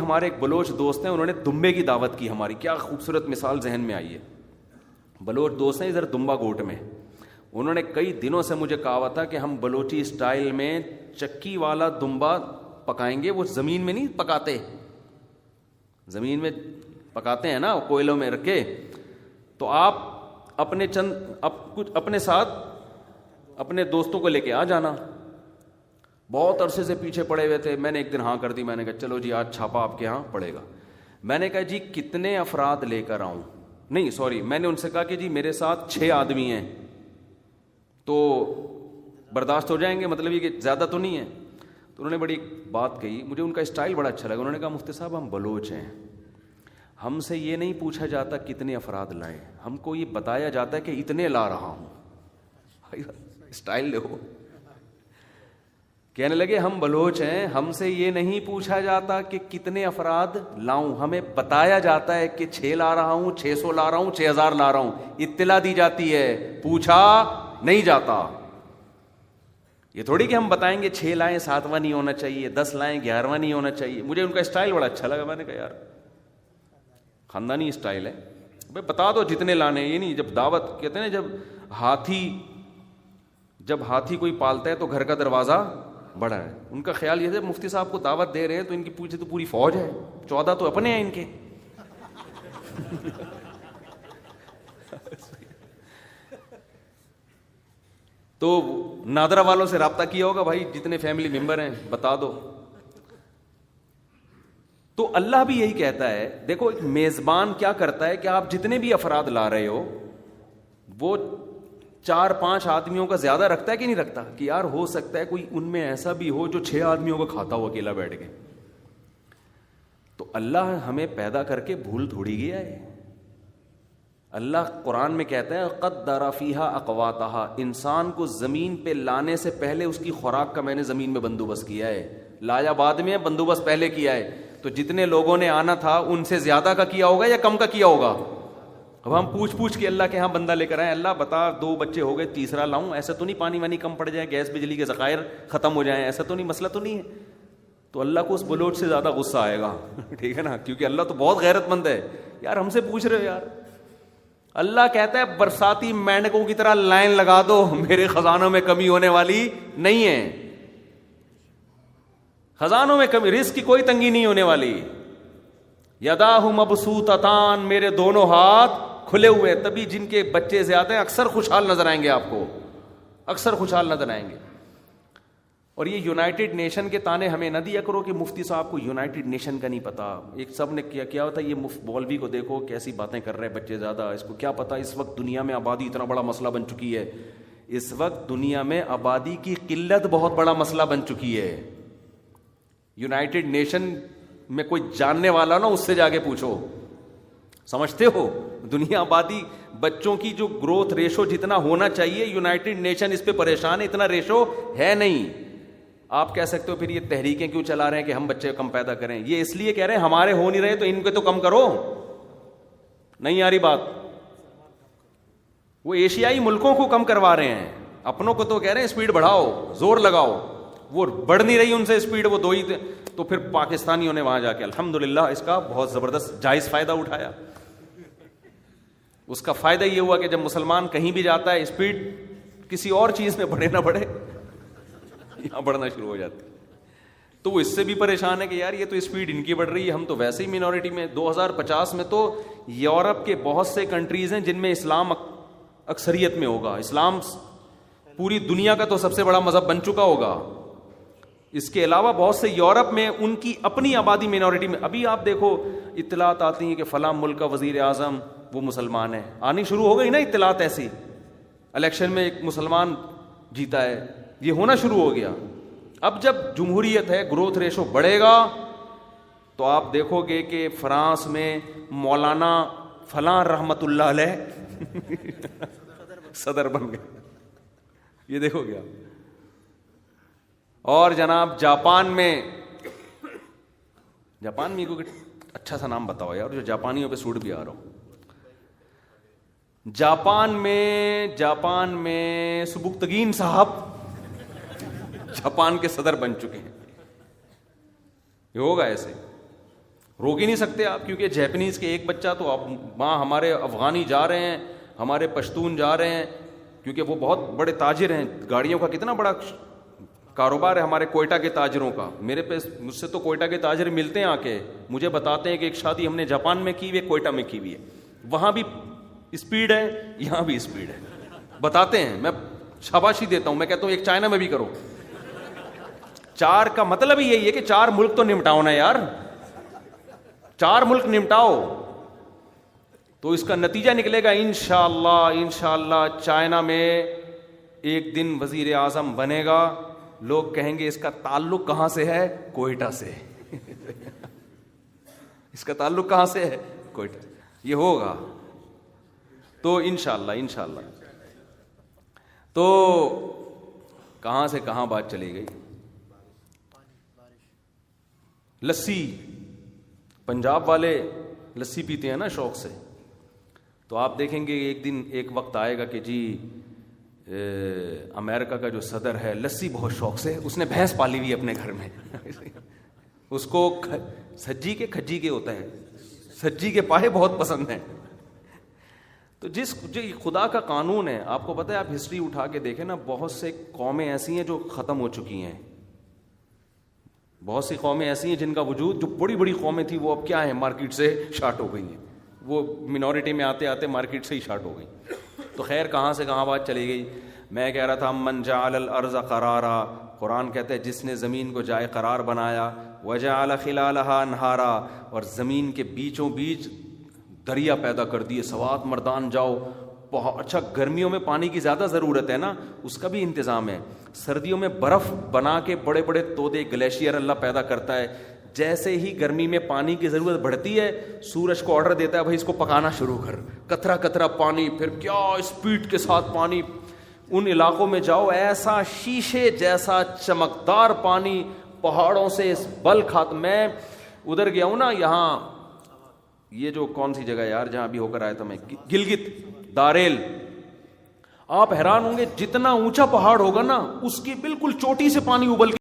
ہمارے ایک بلوچ دوست ہیں, انہوں نے دمبے کی دعوت کی ہماری. کیا خوبصورت مثال ذہن میں آئی ہے. بلوچ دوست ہیں ادھر دمبا گوٹ میں, انہوں نے کئی دنوں سے مجھے کہا ہوا تھا کہ ہم بلوچی اسٹائل میں چکی والا دمبا پکائیں گے. وہ زمین میں نہیں پکاتے, زمین میں پکاتے ہیں نا کوئلوں میں رکھ کے, تو آپ اپنے کچھ اپنے ساتھ اپنے دوستوں کو لے کے آ جانا. بہت عرصے سے پیچھے پڑے ہوئے تھے. میں نے ایک دن ہاں کر دی, میں نے کہا چلو جی آج چھاپا آپ کے ہاں پڑے گا. میں نے کہا جی کتنے افراد لے کر آؤں, نہیں سوری, میں نے ان سے کہا کہ جی میرے ساتھ 6 آدمی ہیں تو برداشت ہو جائیں گے, مطلب یہ کہ زیادہ تو نہیں ہے. تو انہوں نے بڑی بات کہی, مجھے ان کا اسٹائل بڑا اچھا لگا. انہوں نے کہا مفتی صاحب ہم بلوچ ہیں, ہم سے یہ نہیں پوچھا جاتا کتنے افراد لائیں, ہم کو یہ بتایا جاتا ہے کہ اتنے لا رہا ہوں. اسٹائل دیکھو. کہنے لگے ہم بلوچ ہیں, ہم سے یہ نہیں پوچھا جاتا کہ کتنے افراد لاؤں, ہمیں بتایا جاتا ہے کہ 6 لا رہا ہوں, 600 لا رہا ہوں, 6000 لا رہا ہوں. اطلاع دی جاتی ہے, پوچھا نہیں جاتا. یہ تھوڑی کہ ہم بتائیں گے 6 لائیں 7واں نہیں ہونا چاہیے, 10 لائیں 11واں نہیں ہونا چاہیے. مجھے ان کا اسٹائل بڑا اچھا لگا. میں نے کہا یار خاندانی اسٹائل ہے, بھائی بتا دو جتنے لانے. یہ نہیں جب دعوت کہتے ہیں نا, جب ہاتھی کوئی پالتا ہے تو گھر کا دروازہ بڑا ہے. ان کا خیال یہ ہے مفتی صاحب کو دعوت دے رہے ہیں تو ان کی پیچھے تو پوری فوج ہے, 14 تو اپنے ہیں ان کے. تو نادرا والوں سے رابطہ کیا ہوگا, بھائی جتنے فیملی ممبر ہیں بتا دو. تو اللہ بھی یہی کہتا ہے, دیکھو ایک میزبان کیا کرتا ہے کہ آپ جتنے بھی افراد لا رہے ہو وہ 4-5 آدمیوں کا زیادہ رکھتا ہے کہ نہیں رکھتا, کہ یار ہو سکتا ہے کوئی ان میں ایسا بھی ہو جو 6 آدمیوں کا کھاتا ہو اکیلا بیٹھ کے. تو اللہ ہمیں پیدا کر کے بھول تھوڑی گیا ہے. اللہ قرآن میں کہتا ہے قدر فیہا اقواتہا, انسان کو زمین پہ لانے سے پہلے اس کی خوراک کا میں نے زمین میں بندوبست کیا ہے. لایا بعد میں, بندوبست پہلے کیا ہے. تو جتنے لوگوں نے آنا تھا ان سے زیادہ کا کیا ہوگا یا کم کا کیا ہوگا. اب ہم پوچھ کے اللہ کے ہاں بندہ لے کر آئے, اللہ بتا 2 بچے ہو گئے, تیسرا لاؤں, ایسا تو نہیں پانی وانی کم پڑ جائے, گیس بجلی کے ذخائر ختم ہو جائیں, ایسا تو نہیں, مسئلہ تو نہیں ہے. تو اللہ کو اس بلوچ سے زیادہ غصہ آئے گا, ٹھیک ہے نا, کیونکہ اللہ تو بہت غیرت مند ہے. یار ہم سے پوچھ رہے ہو یار. اللہ کہتا ہے برساتی مینڈکوں کی طرح لائن لگا دو, میرے خزانوں میں کمی ہونے والی نہیں ہے. خزانوں میں کمی, رزق کی کوئی تنگی نہیں ہونے والی. یداہ مبسوطتان, میرے دونوں ہاتھ کھلے ہوئے. تبھی جن کے بچے زیادہ ہیں اکثر خوشحال نظر آئیں گے, آپ کو اکثر خوشحال نظر آئیں گے. اور یہ یونائٹڈ نیشن کے تانے ہمیں نہ دیا کرو کہ مفتی صاحب کو یونائٹڈ نیشن کا نہیں پتا. ایک سب نے کیا ہوتا ہے, یہ مولوی کو دیکھو کیسی باتیں کر رہے ہیں, بچے زیادہ, اس کو کیا پتا اس وقت دنیا میں آبادی اتنا بڑا مسئلہ بن چکی ہے. اس وقت دنیا میں آبادی کی قلت بہت بڑا مسئلہ بن چکی ہے. یونائٹڈ نیشن میں کوئی جاننے والا نا, اس سے جا کے پوچھو, سمجھتے ہو دنیا آبادی بچوں کی جو گروتھ ریشو جتنا ہونا چاہیے, یونائٹڈ نیشن اس پہ پریشان ہے, اتنا ریشو ہے نہیں. آپ کہہ سکتے ہو پھر یہ تحریکیں کیوں چلا رہے ہیں کہ ہم بچے کم پیدا کریں. یہ اس لیے کہہ رہے ہیں ہمارے ہو نہیں رہے تو ان کے تو کم کرو. نہیں آ رہی بات. وہ ایشیائی ملکوں کو کم کروا رہے ہیں, اپنوں کو تو کہہ رہے ہیں اسپیڈ بڑھاؤ, زور لگاؤ. وہ بڑھ نہیں رہی ان سے اسپیڈ, وہ 2 ہی. تو پھر پاکستانیوں نے وہاں جا کے الحمدللہ اس کا بہت زبردست جائز فائدہ اٹھایا. اس کا فائدہ یہ ہوا کہ جب مسلمان کہیں بھی جاتا ہے اسپیڈ کسی اور چیز میں بڑھے نہ بڑھے, یہاں بڑھنا شروع ہو جاتی. تو وہ اس سے بھی پریشان ہے کہ یار یہ تو اسپیڈ ان کی بڑھ رہی ہے, ہم تو ویسے ہی مینورٹی میں. 2050 میں تو یورپ کے بہت سے کنٹریز ہیں جن میں اسلام اکثریت میں ہوگا. اسلام پوری دنیا کا تو سب سے بڑا مذہب بن چکا ہوگا. اس کے علاوہ بہت سے یورپ میں ان کی اپنی آبادی مینورٹی میں. ابھی آپ دیکھو اطلاعات آتی ہیں کہ فلاں ملک کا وزیر اعظم وہ مسلمان ہے, آنی شروع ہو گئی نا اطلاعات ایسی. الیکشن میں ایک مسلمان جیتا ہے, یہ ہونا شروع ہو گیا. اب جب جمہوریت ہے, گروتھ ریشو بڑھے گا, تو آپ دیکھو گے کہ فرانس میں مولانا فلاں رحمت اللہ علیہ صدر بن گئے, یہ دیکھو گے آپ. اور جناب جاپان میں کوئی اچھا سا نام بتاؤ یار جو جاپانیوں پہ سوٹ بھی آ رہا ہو. جاپان میں سبکتگین صاحب جاپان کے صدر بن چکے ہیں. یہ ہوگا ایسے. روک ہی نہیں سکتے آپ, کیونکہ جیپنیز کے ایک بچہ تو اب وہاں ہمارے افغانی جا رہے ہیں, ہمارے پشتون جا رہے ہیں, کیونکہ وہ بہت بڑے تاجر ہیں, گاڑیوں کا کتنا بڑا کاروبار ہے ہمارے کوئٹہ کے تاجروں کا. مجھ سے تو کوئٹہ کے تاجر ملتے ہیں آ کے, مجھے بتاتے ہیں کہ ایک شادی ہم نے جاپان میں کی ہوئی ہے, کوئٹہ میں کی ہوئی ہے, وہاں بھی اسپیڈ ہے, یہاں بھی اسپیڈ ہے, بتاتے ہیں. میں شاباشی دیتا ہوں, میں کہتا ہوں ایک چائنا میں بھی کرو. 4 کا مطلب ہی یہی ہے کہ 4 ملک تو نمٹاؤ نا یار, 4 ملک نمٹاؤ, تو اس کا نتیجہ نکلے گا انشاءاللہ چائنا میں ایک دن وزیر اعظم بنے گا, لوگ کہیں گے اس کا تعلق کہاں سے ہے, کوئٹہ سے. اس کا تعلق کہاں سے ہے, کوئٹہ. یہ ہوگا تو انشاءاللہ. تو کہاں سے کہاں بات چلی گئی. لسی, پنجاب والے لسی پیتے ہیں نا شوق سے, تو آپ دیکھیں گے ایک دن ایک وقت آئے گا کہ جی امریکہ کا جو صدر ہے لسی بہت شوق سے, اس نے بھینس پالی ہوئی اپنے گھر میں. اس کو سجی کے کھجی کے ہوتا ہے, سجی کے پائے بہت پسند ہیں. تو جو خدا کا قانون ہے, آپ کو پتہ ہے, آپ ہسٹری اٹھا کے دیکھیں نا, بہت سے قومیں ایسی ہیں جو ختم ہو چکی ہیں, بہت سی قومیں ایسی ہیں جن کا وجود, جو بڑی بڑی قومیں تھیں وہ اب کیا ہیں, مارکیٹ سے شارٹ ہو گئی ہیں, وہ منورٹی میں آتے آتے مارکیٹ سے ہی شارٹ ہو گئی. تو خیر کہاں سے کہاں بات چلی گئی. میں کہہ رہا تھا من جعل الارض قرارا, قرآن کہتا ہے جس نے زمین کو جائے قرار بنایا, وجعل خلالها انہارا, اور زمین کے بیچوں بیچ دریا پیدا کر دیے, سوات مردان جاؤ. اچھا گرمیوں میں پانی کی زیادہ ضرورت ہے نا, اس کا بھی انتظام ہے. سردیوں میں برف بنا کے بڑے بڑے تودے گلیشیئر اللہ پیدا کرتا ہے. جیسے ہی گرمی میں پانی کی ضرورت بڑھتی ہے, سورج کو آرڈر دیتا ہے بھائی اس کو پکانا شروع کر, قطرہ قطرہ پانی, پھر کیا اسپیڈ کے ساتھ پانی. ان علاقوں میں جاؤ, ایسا شیشے جیسا چمکدار پانی پہاڑوں سے بل کھاتا. میں ادھر گیا ہوں نا, یہاں یہ جو کون سی جگہ یار جہاں بھی ہو کر آیا تھا میں, گلگت داریل, آپ حیران ہوں گے جتنا اونچا پہاڑ ہوگا نا اس کی بالکل چوٹی سے پانی ابل